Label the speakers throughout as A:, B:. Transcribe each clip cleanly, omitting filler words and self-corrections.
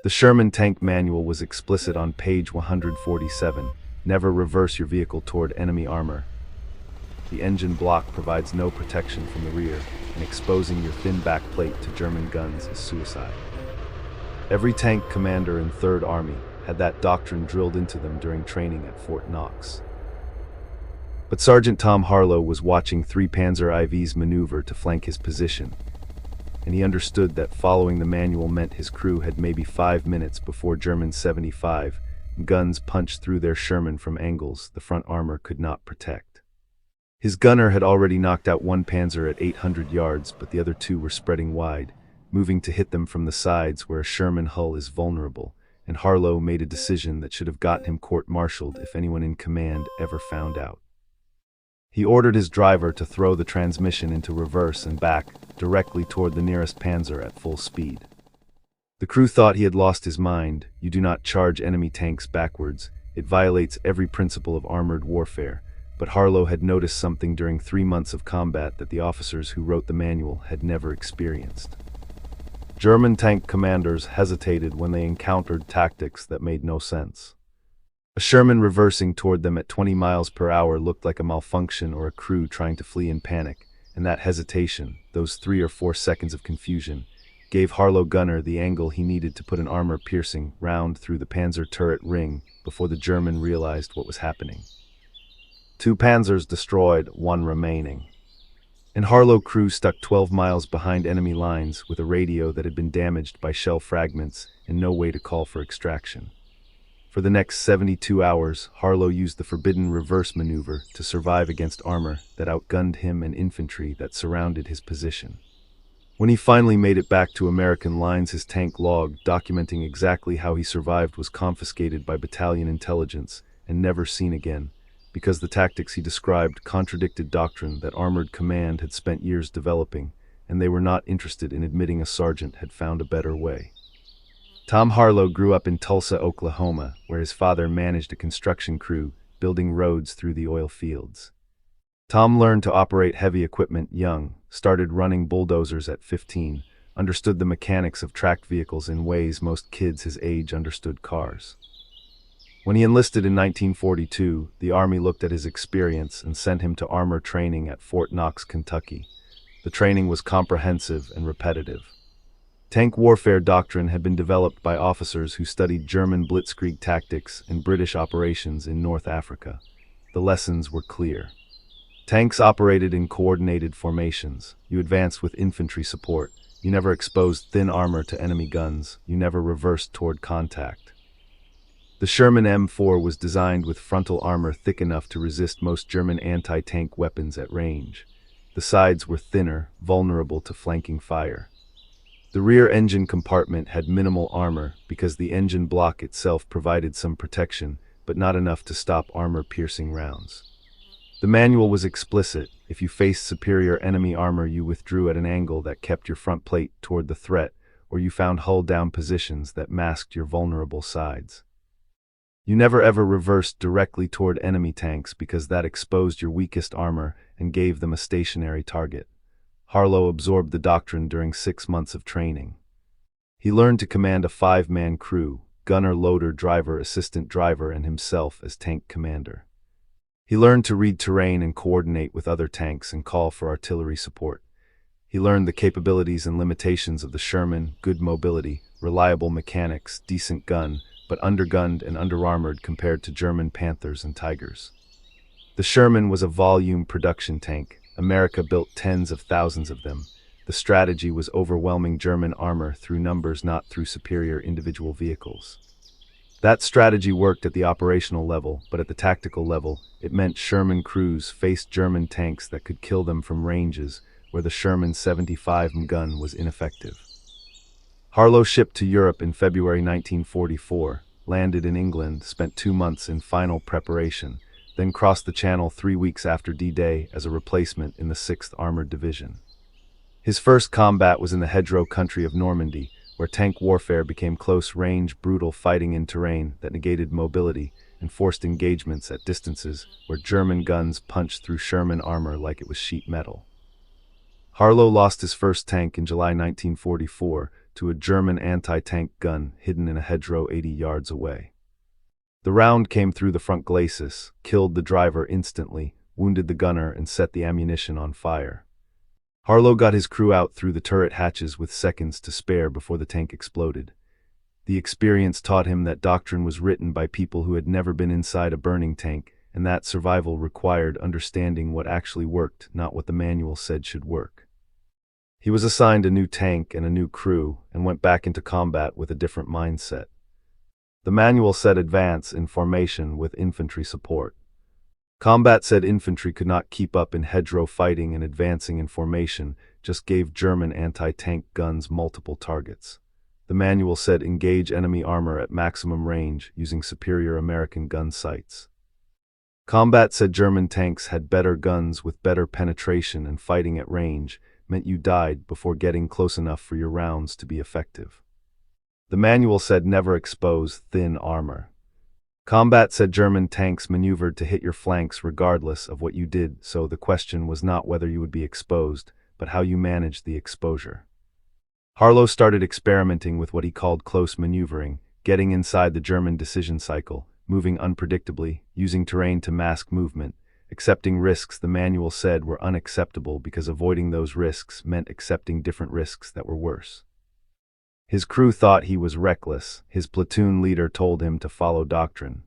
A: The Sherman tank manual was explicit on page 147. Never reverse your vehicle toward enemy armor. The engine block provides no protection from the rear, and exposing your thin back plate to German guns is suicide. Every tank commander in 3rd Army had that doctrine drilled into them during training at Fort Knox. But Sergeant Tom Harlow was watching 3 Panzer IVs maneuver to flank his position, and he understood that following the manual meant his crew had maybe 5 minutes before German 75 guns punched through their Sherman from angles the front armor could not protect. His gunner had already knocked out one Panzer at 800 yards, but the other 2 were spreading wide, moving to hit them from the sides where a Sherman hull is vulnerable, and Harlow made a decision that should have gotten him court-martialed if anyone in command ever found out. He ordered his driver to throw the transmission into reverse and back, directly toward the nearest Panzer at full speed. The crew thought he had lost his mind. You do not charge enemy tanks backwards. It violates every principle of armored warfare. But Harlow had noticed something during 3 months of combat that the officers who wrote the manual had never experienced. German tank commanders hesitated when they encountered tactics that made no sense. A Sherman reversing toward them at 20 miles per hour looked like a malfunction or a crew trying to flee in panic, and that hesitation, those 3 or 4 seconds of confusion, gave Harlow gunner the angle he needed to put an armor-piercing round through the Panzer turret ring before the German realized what was happening. 2 Panzers destroyed, 1 remaining. And Harlow crew stuck 12 miles behind enemy lines with a radio that had been damaged by shell fragments and no way to call for extraction. For the next 72 hours, Harlow used the forbidden reverse maneuver to survive against armor that outgunned him and infantry that surrounded his position. When he finally made it back to American lines, his tank log, documenting exactly how he survived, was confiscated by battalion intelligence and never seen again, because the tactics he described contradicted doctrine that armored command had spent years developing, and they were not interested in admitting a sergeant had found a better way. Tom Harlow grew up in Tulsa, Oklahoma, where his father managed a construction crew building roads through the oil fields. Tom learned to operate heavy equipment young, started running bulldozers at 15, understood the mechanics of tracked vehicles in ways most kids his age understood cars. When he enlisted in 1942, the Army looked at his experience and sent him to armor training at Fort Knox, Kentucky. The training was comprehensive and repetitive. Tank warfare doctrine had been developed by officers who studied German blitzkrieg tactics and British operations in North Africa. The lessons were clear. Tanks operated in coordinated formations. You advanced with infantry support. You never exposed thin armor to enemy guns. You never reversed toward contact. The Sherman M4 was designed with frontal armor thick enough to resist most German anti-tank weapons at range. The sides were thinner, vulnerable to flanking fire. The rear engine compartment had minimal armor because the engine block itself provided some protection, but not enough to stop armor-piercing rounds. The manual was explicit. If you faced superior enemy armor, you withdrew at an angle that kept your front plate toward the threat, or you found hull-down positions that masked your vulnerable sides. You never ever reversed directly toward enemy tanks because that exposed your weakest armor and gave them a stationary target. Harlow absorbed the doctrine during 6 months of training. He learned to command a 5-man crew, gunner, loader, driver, assistant driver, and himself as tank commander. He learned to read terrain and coordinate with other tanks and call for artillery support. He learned the capabilities and limitations of the Sherman: good mobility, reliable mechanics, decent gun, but undergunned and underarmored compared to German Panthers and Tigers. The Sherman was a volume production tank. America built tens of thousands of them. The strategy was overwhelming German armor through numbers, not through superior individual vehicles. That strategy worked at the operational level, but at the tactical level, it meant Sherman crews faced German tanks that could kill them from ranges where the Sherman 75 gun was ineffective. Harlow shipped to Europe in February 1944, landed in England, spent 2 months in final preparation, then crossed the Channel 3 weeks after D-Day as a replacement in the 6th Armored Division. His first combat was in the hedgerow country of Normandy, where tank warfare became close-range, brutal fighting in terrain that negated mobility and forced engagements at distances where German guns punched through Sherman armor like it was sheet metal. Harlow lost his first tank in July 1944 to a German anti-tank gun hidden in a hedgerow 80 yards away. The round came through the front glacis, killed the driver instantly, wounded the gunner, and set the ammunition on fire. Harlow got his crew out through the turret hatches with seconds to spare before the tank exploded. The experience taught him that doctrine was written by people who had never been inside a burning tank, and that survival required understanding what actually worked, not what the manual said should work. He was assigned a new tank and a new crew, and went back into combat with a different mindset. The manual said advance in formation with infantry support. Combat said infantry could not keep up in hedgerow fighting, and advancing in formation just gave German anti-tank guns multiple targets. The manual said engage enemy armor at maximum range using superior American gun sights. Combat said German tanks had better guns with better penetration, and fighting at range meant you died before getting close enough for your rounds to be effective. The manual said never expose thin armor. Combat said German tanks maneuvered to hit your flanks regardless of what you did, so the question was not whether you would be exposed, but how you managed the exposure. Harlow started experimenting with what he called close maneuvering, getting inside the German decision cycle, moving unpredictably, using terrain to mask movement, accepting risks the manual said were unacceptable because avoiding those risks meant accepting different risks that were worse. His crew thought he was reckless. His platoon leader told him to follow doctrine.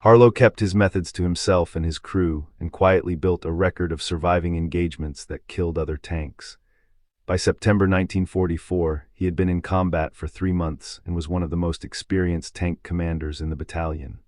A: Harlow kept his methods to himself and his crew, and quietly built a record of surviving engagements that killed other tanks. By September 1944, he had been in combat for 3 months and was one of the most experienced tank commanders in the battalion.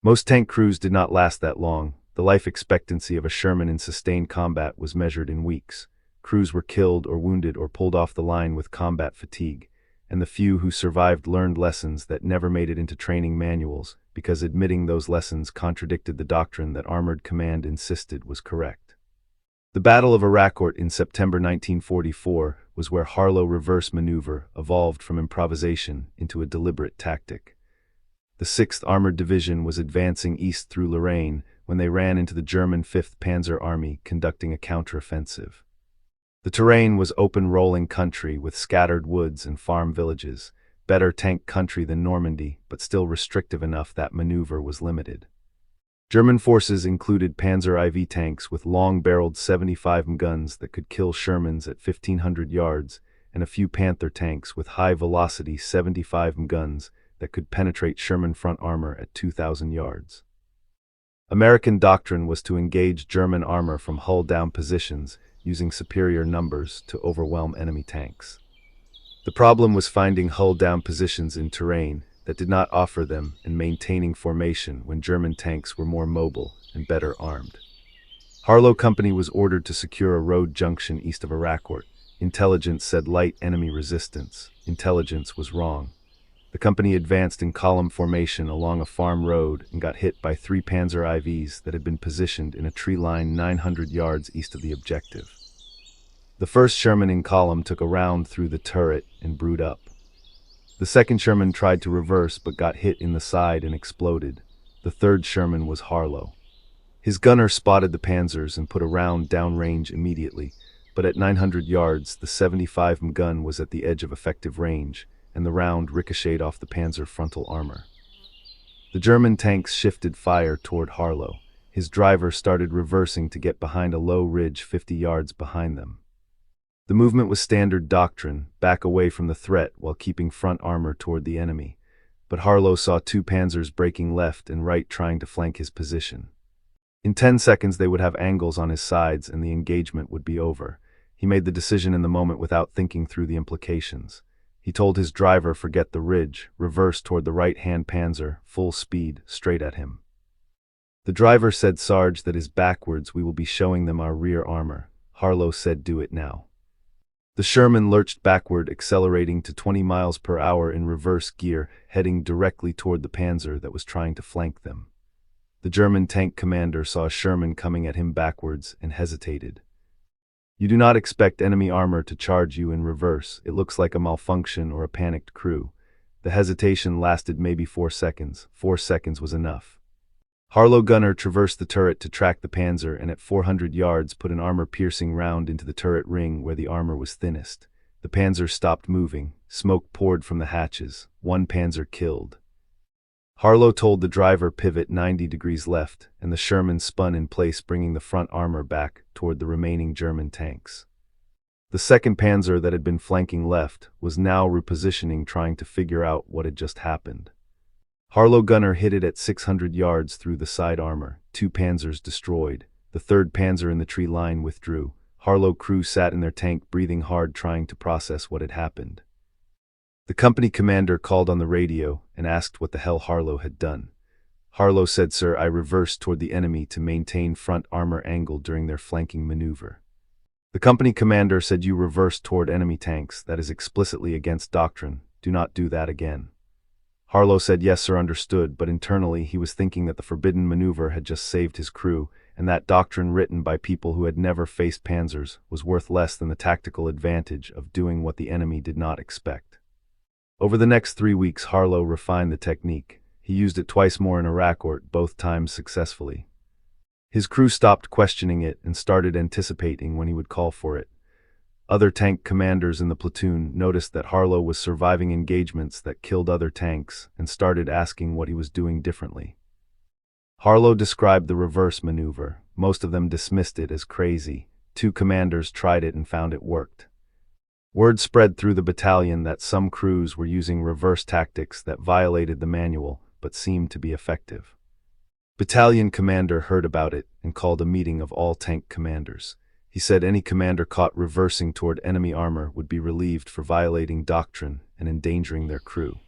A: Most tank crews did not last that long. The life expectancy of a Sherman in sustained combat was measured in weeks. Crews were killed or wounded or pulled off the line with combat fatigue, and the few who survived learned lessons that never made it into training manuals because admitting those lessons contradicted the doctrine that Armored Command insisted was correct. The Battle of Aracourt in September 1944 was where Harlow reverse maneuver evolved from improvisation into a deliberate tactic. The 6th Armored Division was advancing east through Lorraine when they ran into the German 5th Panzer Army conducting a counteroffensive. The terrain was open rolling country with scattered woods and farm villages, better tank country than Normandy, but still restrictive enough that maneuver was limited. German forces included Panzer IV tanks with long-barreled 75mm guns that could kill Shermans at 1,500 yards, and a few Panther tanks with high-velocity 75mm guns that could penetrate Sherman front armor at 2,000 yards. American doctrine was to engage German armor from hull-down positions using superior numbers to overwhelm enemy tanks. The problem was finding hull-down positions in terrain that did not offer them and maintaining formation when German tanks were more mobile and better armed. Harlow Company was ordered to secure a road junction east of Aracourt. Intelligence said light enemy resistance. Intelligence was wrong. The company advanced in column formation along a farm road and got hit by 3 Panzer IVs that had been positioned in a tree line 900 yards east of the objective. The 1st Sherman in column took a round through the turret and brewed up. The 2nd Sherman tried to reverse but got hit in the side and exploded. The 3rd Sherman was Harlow. His gunner spotted the Panzers and put a round downrange immediately, but at 900 yards the 75mm gun was at the edge of effective range, and the round ricocheted off the Panzer frontal armor. The German tanks shifted fire toward Harlow. His driver started reversing to get behind a low ridge 50 yards behind them. The movement was standard doctrine, back away from the threat while keeping front armor toward the enemy, but Harlow saw 2 Panzers breaking left and right trying to flank his position. In 10 seconds they would have angles on his sides and the engagement would be over. He made the decision in the moment without thinking through the implications. He told his driver forget the ridge, reverse toward the right-hand Panzer, full speed, straight at him. The driver said, "Sarge, that is backwards, we will be showing them our rear armor." Harlow said, "Do it now." The Sherman lurched backward, accelerating to 20 miles per hour in reverse gear, heading directly toward the Panzer that was trying to flank them. The German tank commander saw a Sherman coming at him backwards and hesitated. You do not expect enemy armor to charge you in reverse. It looks like a malfunction or a panicked crew. The hesitation lasted maybe 4 seconds. 4 seconds was enough. Harlow gunner traversed the turret to track the Panzer and at 400 yards put an armor-piercing round into the turret ring where the armor was thinnest. The Panzer stopped moving, Smoke poured from the hatches, one Panzer killed. Harlow told the driver pivot 90 degrees left, and the Sherman spun in place, bringing the front armor back toward the remaining German tanks. The second Panzer that had been flanking left was now repositioning, trying to figure out what had just happened. Harlow gunner hit it at 600 yards through the side armor, 2 Panzers destroyed. The third Panzer in the tree line withdrew. Harlow crew sat in their tank breathing hard, trying to process what had happened. The company commander called on the radio and asked what the hell Harlow had done. Harlow said, "Sir, I reversed toward the enemy to maintain front armor angle during their flanking maneuver." The company commander said, "You reversed toward enemy tanks. That is explicitly against doctrine. Do not do that again." Harlow said, "Yes, sir, understood," but internally he was thinking that the forbidden maneuver had just saved his crew, and that doctrine written by people who had never faced Panzers was worth less than the tactical advantage of doing what the enemy did not expect. Over the next 3 weeks, Harlow refined the technique. He used it twice more in Iraq, both times successfully. His crew stopped questioning it and started anticipating when he would call for it. Other tank commanders in the platoon noticed that Harlow was surviving engagements that killed other tanks and started asking what he was doing differently. Harlow described the reverse maneuver. Most of them dismissed it as crazy. 2 commanders tried it and found it worked. Word spread through the battalion that some crews were using reverse tactics that violated the manual but seemed to be effective. Battalion commander heard about it and called a meeting of all tank commanders. He said any commander caught reversing toward enemy armor would be relieved for violating doctrine and endangering their crew.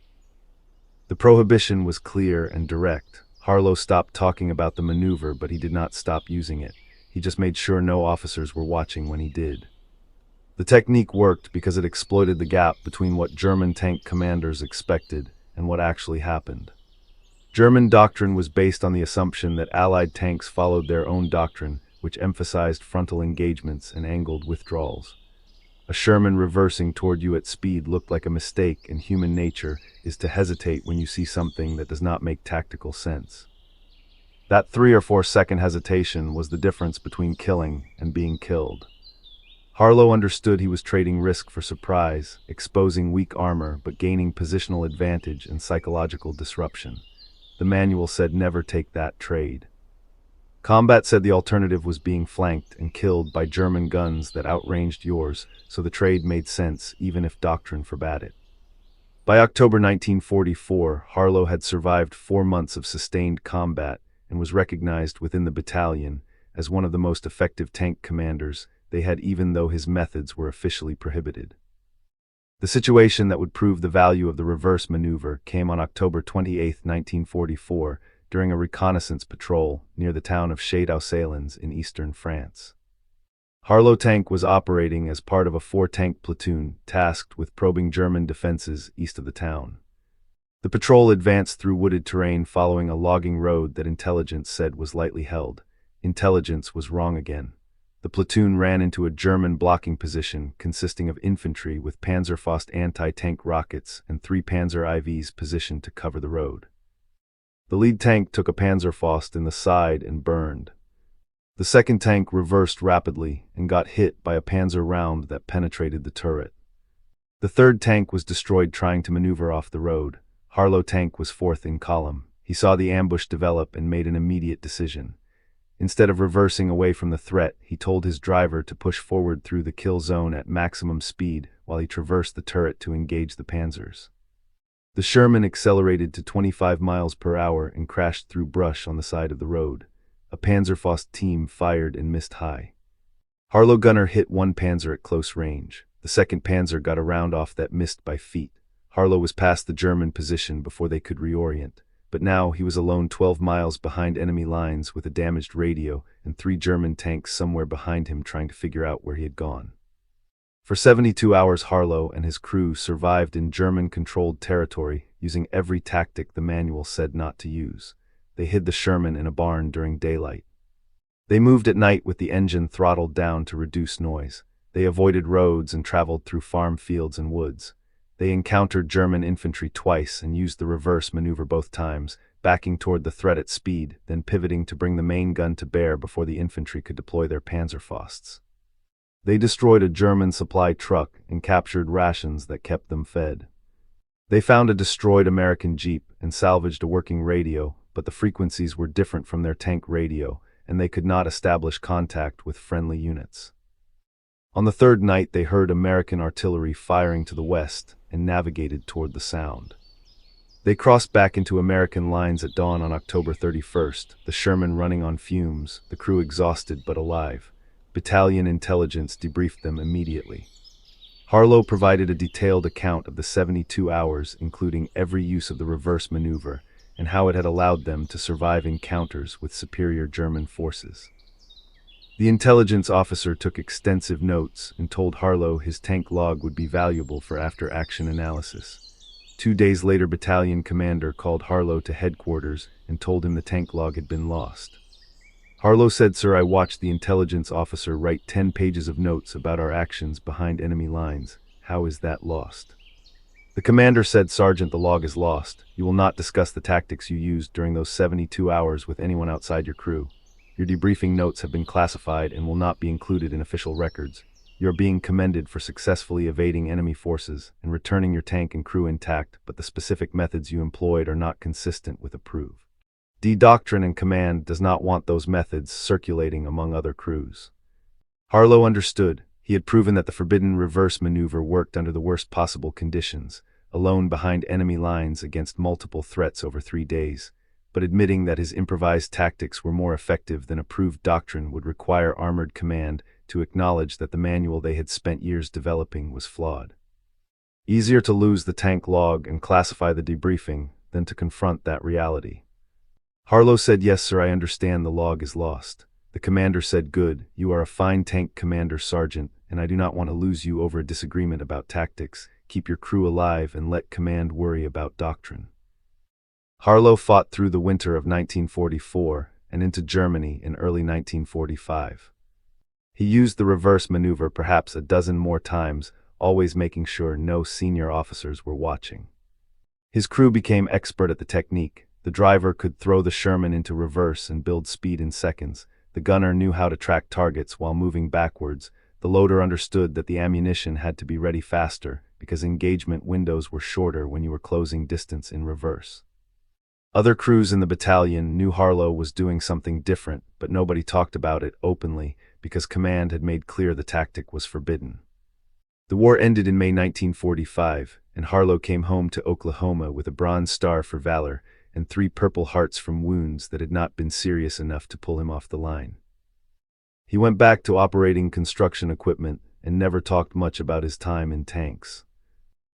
A: The prohibition was clear and direct. Harlow stopped talking about the maneuver, but he did not stop using it. He just made sure no officers were watching when he did. The technique worked because it exploited the gap between what German tank commanders expected and what actually happened. German doctrine was based on the assumption that Allied tanks followed their own doctrine, which emphasized frontal engagements and angled withdrawals. A Sherman reversing toward you at speed looked like a mistake, and human nature is to hesitate when you see something that does not make tactical sense. That 3 or 4 second hesitation was the difference between killing and being killed. Harlow understood he was trading risk for surprise, exposing weak armor but gaining positional advantage and psychological disruption. The manual said never take that trade. Combat said the alternative was being flanked and killed by German guns that outranged yours, so the trade made sense even if doctrine forbade it. By October 1944, Harlow had survived 4 months of sustained combat and was recognized within the battalion as one of the most effective tank commanders they had, even though his methods were officially prohibited. The situation that would prove the value of the reverse maneuver came on October 28, 1944, during a reconnaissance patrol near the town of Château-Salins in eastern France. Harlow tank was operating as part of a 4-tank platoon tasked with probing German defenses east of the town. The patrol advanced through wooded terrain following a logging road that intelligence said was lightly held. Intelligence was wrong again. The platoon ran into a German blocking position consisting of infantry with Panzerfaust anti-tank rockets and 3 Panzer IVs positioned to cover the road. The lead tank took a Panzerfaust in the side and burned. The second tank reversed rapidly and got hit by a Panzer round that penetrated the turret. The third tank was destroyed trying to maneuver off the road. Harlow tank was 4th in column. He saw the ambush develop and made an immediate decision. Instead of reversing away from the threat, he told his driver to push forward through the kill zone at maximum speed while he traversed the turret to engage the Panzers. The Sherman accelerated to 25 miles per hour and crashed through brush on the side of the road. A Panzerfaust team fired and missed high. Harlow gunner hit 1 Panzer at close range. The second Panzer got a round off that missed by feet. Harlow was past the German position before they could reorient. But now he was alone 12 miles behind enemy lines with a damaged radio and 3 German tanks somewhere behind him trying to figure out where he had gone. For 72 hours, Harlow and his crew survived in German-controlled territory using every tactic the manual said not to use. They hid the Sherman in a barn during daylight. They moved at night with the engine throttled down to reduce noise. They avoided roads and traveled through farm fields and woods. They encountered German infantry twice and used the reverse maneuver both times, backing toward the threat at speed, then pivoting to bring the main gun to bear before the infantry could deploy their Panzerfausts. They destroyed a German supply truck and captured rations that kept them fed. They found a destroyed American Jeep and salvaged a working radio, but the frequencies were different from their tank radio, and they could not establish contact with friendly units. On the third night, they heard American artillery firing to the west and navigated toward the sound. They crossed back into American lines at dawn on October 31st, the Sherman running on fumes, the crew exhausted but alive. Battalion intelligence debriefed them immediately. Harlow provided a detailed account of the 72 hours, including every use of the reverse maneuver, and how it had allowed them to survive encounters with superior German forces. The intelligence officer took extensive notes and told Harlow his tank log would be valuable for after-action analysis. 2 days later, battalion commander called Harlow to headquarters and told him the tank log had been lost. Harlow said, "Sir, I watched the intelligence officer write 10 pages of notes about our actions behind enemy lines. How is that lost?" The commander said, "Sergeant, the log is lost. You will not discuss the tactics you used during those 72 hours with anyone outside your crew. Your debriefing notes have been classified and will not be included in official records. You are being commended for successfully evading enemy forces and returning your tank and crew intact, but the specific methods you employed are not consistent with approved. D Doctrine and Command does not want those methods circulating among other crews." Harlow understood. He had proven that the forbidden reverse maneuver worked under the worst possible conditions, alone behind enemy lines against multiple threats over 3 days. But admitting that his improvised tactics were more effective than approved doctrine would require Armored Command to acknowledge that the manual they had spent years developing was flawed. Easier to lose the tank log and classify the debriefing than to confront that reality. Harlow said, "Yes, sir, I understand the log is lost." The commander said, "Good, you are a fine tank commander, Sergeant, and I do not want to lose you over a disagreement about tactics. Keep your crew alive and let command worry about doctrine." Harlow fought through the winter of 1944 and into Germany in early 1945. He used the reverse maneuver perhaps a dozen more times, always making sure no senior officers were watching. His crew became expert at the technique. The driver could throw the Sherman into reverse and build speed in seconds. The gunner knew how to track targets while moving backwards. The loader understood that the ammunition had to be ready faster because engagement windows were shorter when you were closing distance in reverse. Other crews in the battalion knew Harlow was doing something different, but nobody talked about it openly because command had made clear the tactic was forbidden. The war ended in May 1945, and Harlow came home to Oklahoma with a Bronze Star for valor and 3 Purple Hearts from wounds that had not been serious enough to pull him off the line. He went back to operating construction equipment and never talked much about his time in tanks.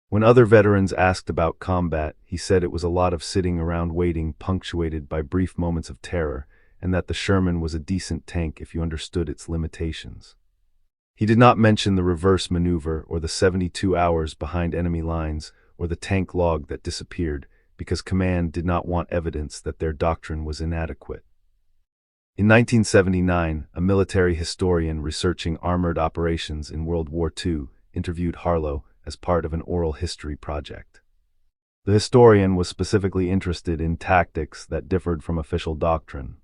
A: When other veterans asked about combat, he said it was a lot of sitting around waiting, punctuated by brief moments of terror, and that the Sherman was a decent tank if you understood its limitations. He did not mention the reverse maneuver or the 72 hours behind enemy lines or the tank log that disappeared because command did not want evidence that their doctrine was inadequate. In 1979, a military historian researching armored operations in World War II interviewed Harlow as part of an oral history project. The historian was specifically interested in tactics that differed from official doctrine.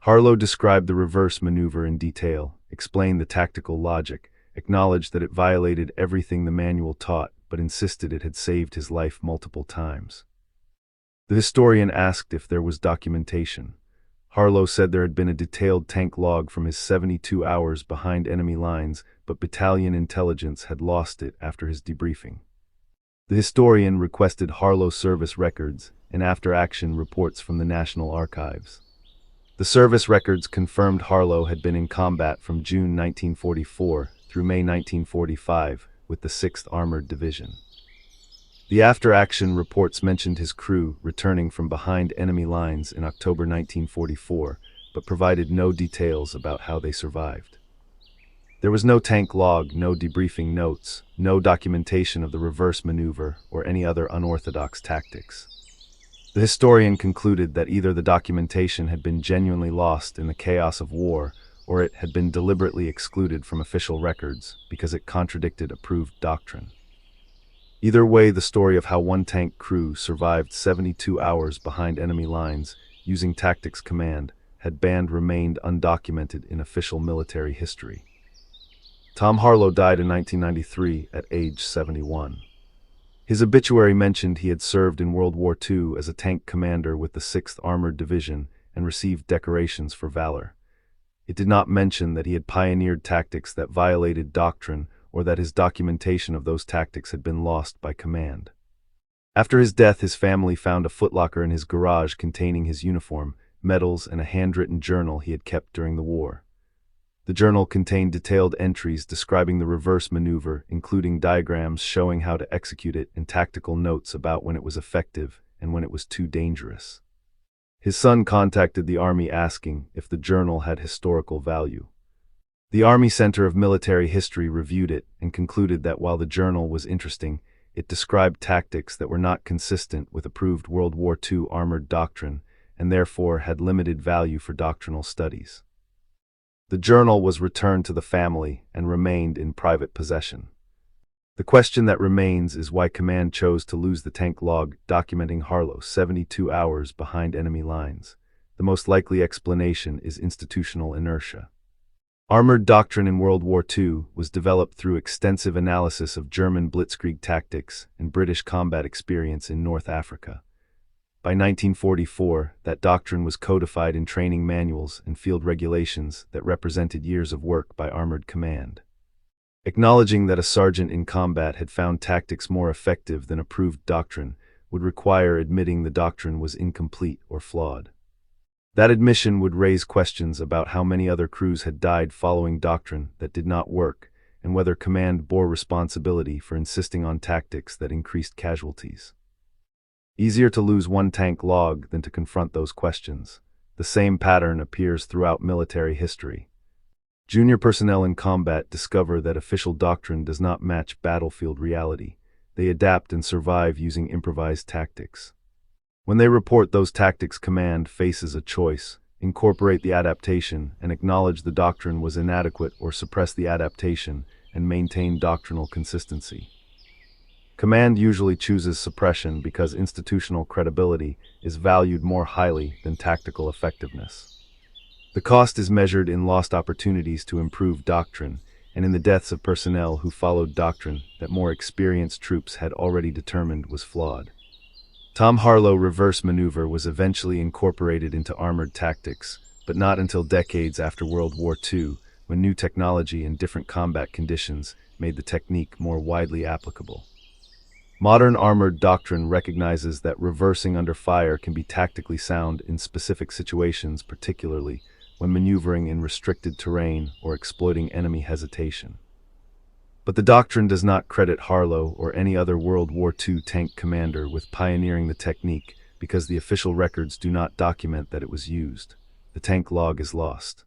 A: Harlow described the reverse maneuver in detail, explained the tactical logic, acknowledged that it violated everything the manual taught, but insisted it had saved his life multiple times. The historian asked if there was documentation. Harlow said there had been a detailed tank log from his 72 hours behind enemy lines, but battalion intelligence had lost it after his debriefing. The historian requested Harlow service records and after-action reports from the National Archives. The service records confirmed Harlow had been in combat from June 1944 through May 1945 with the 6th Armored Division. The after-action reports mentioned his crew returning from behind enemy lines in October 1944, but provided no details about how they survived. There was no tank log, no debriefing notes, no documentation of the reverse maneuver or any other unorthodox tactics. The historian concluded that either the documentation had been genuinely lost in the chaos of war, or it had been deliberately excluded from official records because it contradicted approved doctrine. Either way, the story of how one tank crew survived 72 hours behind enemy lines using tactics command had remained undocumented in official military history. Tom Harlow died in 1993 at age 71. His obituary mentioned he had served in World War II as a tank commander with the 6th Armored Division and received decorations for valor. It did not mention that he had pioneered tactics that violated doctrine or that his documentation of those tactics had been lost by command. After his death, his family found a footlocker in his garage containing his uniform, medals, and a handwritten journal he had kept during the war. The journal contained detailed entries describing the reverse maneuver, including diagrams showing how to execute it and tactical notes about when it was effective and when it was too dangerous. His son contacted the Army asking if the journal had historical value. The Army Center of Military History reviewed it and concluded that while the journal was interesting, it described tactics that were not consistent with approved World War II armored doctrine and therefore had limited value for doctrinal studies. The journal was returned to the family and remained in private possession. The question that remains is why command chose to lose the tank log documenting Harlow 72 hours behind enemy lines. The most likely explanation is institutional inertia. Armored doctrine in World War II was developed through extensive analysis of German blitzkrieg tactics and British combat experience in North Africa. By 1944, that doctrine was codified in training manuals and field regulations that represented years of work by armored command. Acknowledging that a sergeant in combat had found tactics more effective than approved doctrine would require admitting the doctrine was incomplete or flawed. That admission would raise questions about how many other crews had died following doctrine that did not work and whether command bore responsibility for insisting on tactics that increased casualties. Easier to lose one tank log than to confront those questions. The same pattern appears throughout military history. Junior personnel in combat discover that official doctrine does not match battlefield reality. They adapt and survive using improvised tactics. When they report those tactics, command faces a choice: incorporate the adaptation and acknowledge the doctrine was inadequate, or suppress the adaptation and maintain doctrinal consistency. Command usually chooses suppression because institutional credibility is valued more highly than tactical effectiveness. The cost is measured in lost opportunities to improve doctrine and in the deaths of personnel who followed doctrine that more experienced troops had already determined was flawed. Tom Harlow reverse maneuver was eventually incorporated into armored tactics, but not until decades after World War II, when new technology and different combat conditions made the technique more widely applicable. Modern armored doctrine recognizes that reversing under fire can be tactically sound in specific situations, particularly when maneuvering in restricted terrain or exploiting enemy hesitation. But the doctrine does not credit Harlow or any other World War II tank commander with pioneering the technique because the official records do not document that it was used. The tank log is lost.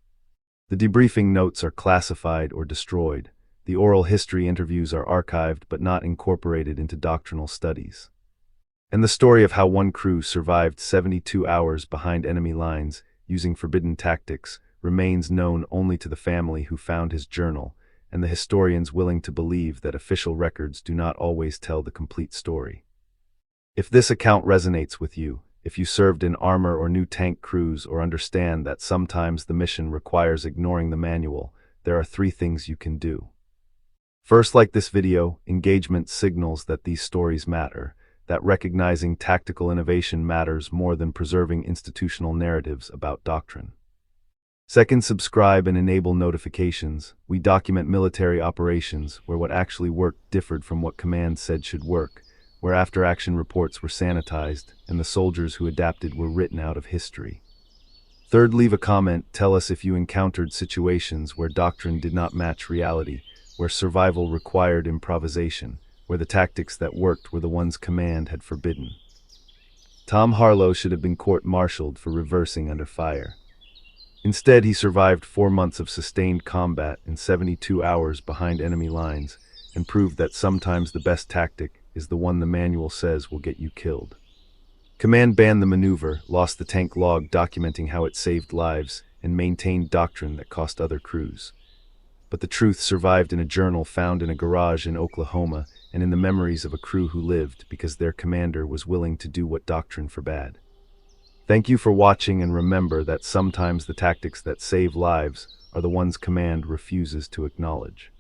A: The debriefing notes are classified or destroyed. The oral history interviews are archived but not incorporated into doctrinal studies. And the story of how one crew survived 72 hours behind enemy lines using forbidden tactics remains known only to the family who found his journal and the historians willing to believe that official records do not always tell the complete story. If this account resonates with you, if you served in armor or new tank crews or understand that sometimes the mission requires ignoring the manual, there are 3 things you can do. First, like this video, engagement signals that these stories matter, that recognizing tactical innovation matters more than preserving institutional narratives about doctrine. Second, subscribe and enable notifications. We document military operations where what actually worked differed from what command said should work, where after-action reports were sanitized and the soldiers who adapted were written out of history. Third, leave a comment. Tell us if you encountered situations where doctrine did not match reality, where survival required improvisation, where the tactics that worked were the ones command had forbidden. Tom Harlow should have been court-martialed for reversing under fire. Instead, he survived 4 months of sustained combat in 72 hours behind enemy lines and proved that sometimes the best tactic is the one the manual says will get you killed. Command banned the maneuver, lost the tank log documenting how it saved lives, and maintained doctrine that cost other crews. But the truth survived in a journal found in a garage in Oklahoma and in the memories of a crew who lived because their commander was willing to do what doctrine forbade. Thank you for watching, and remember that sometimes the tactics that save lives are the ones command refuses to acknowledge.